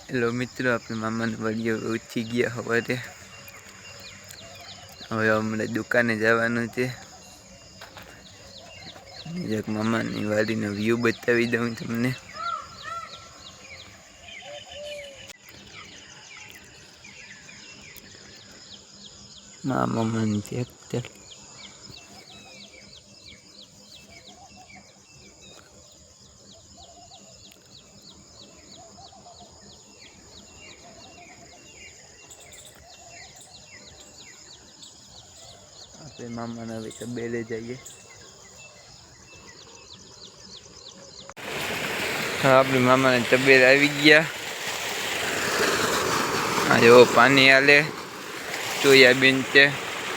Hello મિત્રો, આપણે મામાને વડીઓ ઉઠી ગયા સવારે. હવે હમણાં દુકાને જવાનું છે. એક મામાની વાડીનો વ્યૂ બતાવી દઉં તમને. મામાની ટ્રેક્ટર. આપણે મામાના હવે તબેલે જઈએ. આપણે મામાને તબેલે આવી ગયા. આ જો પાણી હાલે. સોયાબીન છે.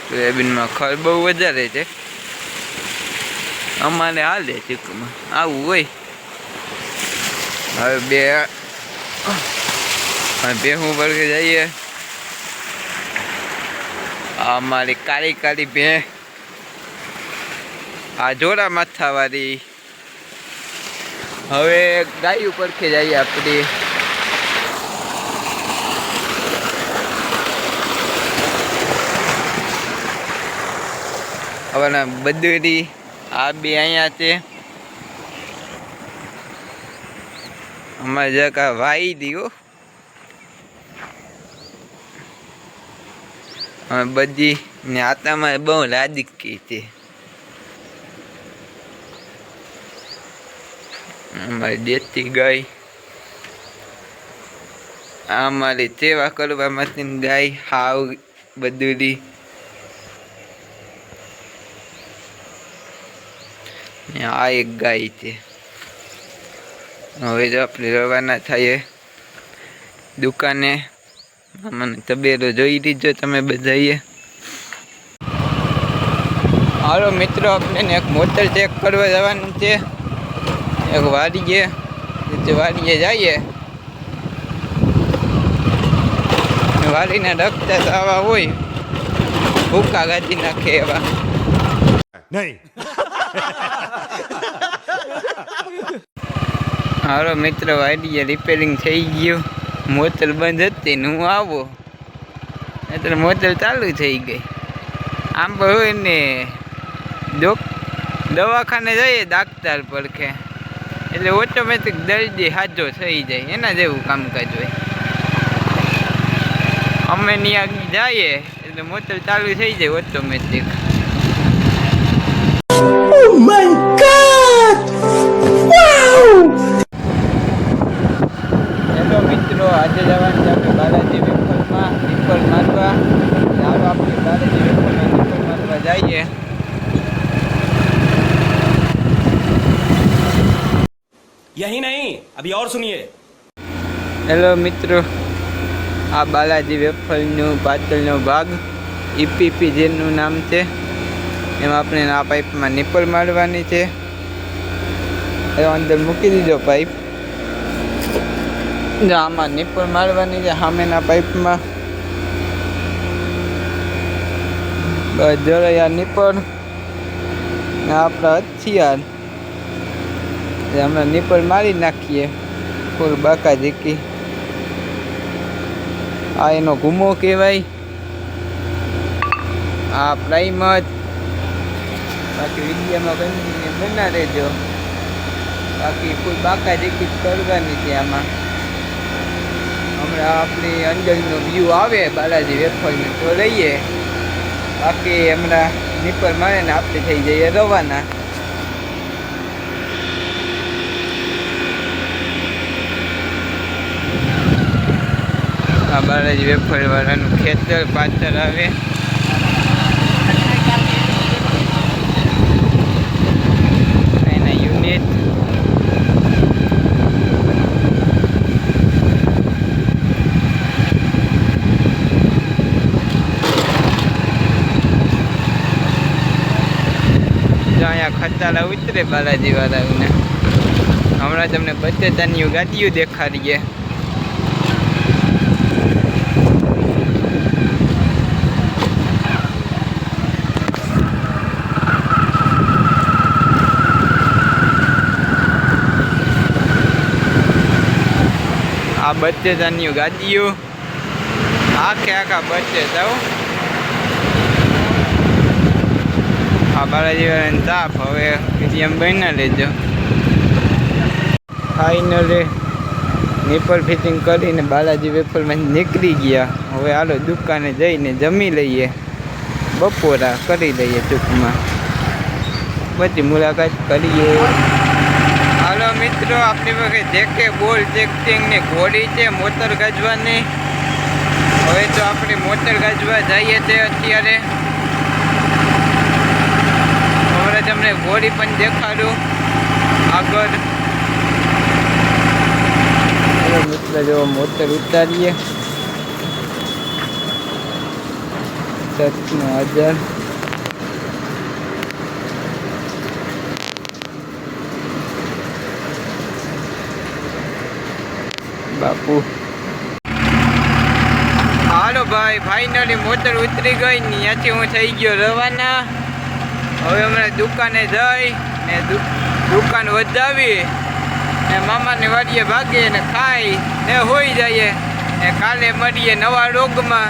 સોયાબીનમાં ખર બહુ વધારે છે. અમારે હાલે ચીકમાં આવું હોય. હવે ભેહું વર્ગે જઈએ. આ અમારી કાળી કાળી ભેં. આ જોડા માથાવાળી. હવે ગાય ઉપર કે જઈએ આપણે. હવે બદરી આ બે અહીંયા છે. અમારે જગા વાઈ દીધો. અમે બધી ને આતામાં બહુ રાદકી છે. અમારી દેતી ગાય. આ અમારી સેવા કરવા માટે ગાય હાવ બદુરી. આ એક ગાય છે. હવે જો આપણે રવાના થઈએ દુકાને. મને તબેલો જોઈ લીધો તમે બધાએ. હાલો મિત્રો, આપણે એક મોટર ચેક કરવા જવાનું છે. એક વાડીએ જઈએ. વાડીના રખતા આવા હોય ભૂકા ગાજી નાખે એવા નહીં. હાલો મિત્રો, વાડીએ રિપેરિંગ થઈ ગયું. મોટર બંધ હતી ને હું આવો એટલે મોટર ચાલુ થઈ ગઈ. આમ હોય ને દવાખાને જઈએ ડાક્ટર પડખે એટલે ઓટોમેટિક દર્દી હાજો થઈ જાય. એના જેવું કામકાજ હોય. અમે ત્યાં જઈએ એટલે મોટર ચાલુ થઈ જાય automatic. Oh my God! Wow! Hello મિત્રો, આજે જવાનું છે આપણે બાલાજી વેફરમાં નિપલ મારવા. ચાલો આપણે બાલાજી વેફરમાં નિપલ મારવા જઈએ. यही नहीं, अभी और सुनिए. હેલો મિત્રો, આ બાલાજી વેફરનું પાછળનો ભાગ EPP જેનું નામ છે. એમાં આપણે આ પાઇપમાં નિપલ મારવાની છે. એ અંદર મૂકી દીધો પાઇપ. આમાં નિપલ મારવાની છે સામેના પાઇપમાં. બસ જોયા નિપલ આપણા હથિયાર. હમણાં નિપલ મારી નાખીએ ફૂલ બાકા જીકી. આ એનો ઘૂમો કહેવાય. આ પ્રાઇમર. બાકી વિડીયોમાં કંઈ બના રહેજો. બાકી ફૂલ બાકા જીકી કરવાની છે આમાં. હમણાં આપણી અંદરનો વ્યૂ આવે બાલાજી વેફરનો તો લઈએ. બાકી હમણાં નિપલ મારે ને આપણે થઈ જઈએ રવાના. આ બાલાજી વેફર વાળાનું ખેતર પાછળ આવે. એના યુનિટ. અહીંયા ખતાલા ઉતરે બાલાજી વાળાને. હમણાં તમને બચેતાની ગાડીઓ દેખાડીએ. આ બચેતાની ગાડીઓ આખા બચેતા હો. આ બાલાજી વાળાની તાપ હવે એમ બની લેજો. ફાઇનલી નિપલ ફિટિંગ કરીને બાલાજી વેફરમાં નીકળી ગયા. હવે હાલો દુકાને જઈને જમી લઈએ, બપોરા કરી લઈએ, ટૂંકમાં બધી મુલાકાત કરીએ. હાલો મિત્રો, આપણી પાસે જેકે બોલ ચેકિંગ ની ઘોડી છે મોટર ગાજવાની. હવે તો આપણે મોટર ગાજવા જઈએ છીએ અત્યારે. હવે તમને ઘોડી પણ દેખાડું આગળ. મિત્રો જો મોટર ઉતારીએ 7,000. બાપુ હાલો ભાઈ, ફાઇનલી મોટર ઉતરી ગઈ ને ત્યાંથી હું થઈ ગયો રવાના. હવે હમણાં દુકાને જઈ ને દુકાન વધાવી ને મામાને વાડીએ ભાગીએ ને ખાઈ ને હોઈ જઈએ ને કાલે મળીએ નવા રોગમાં.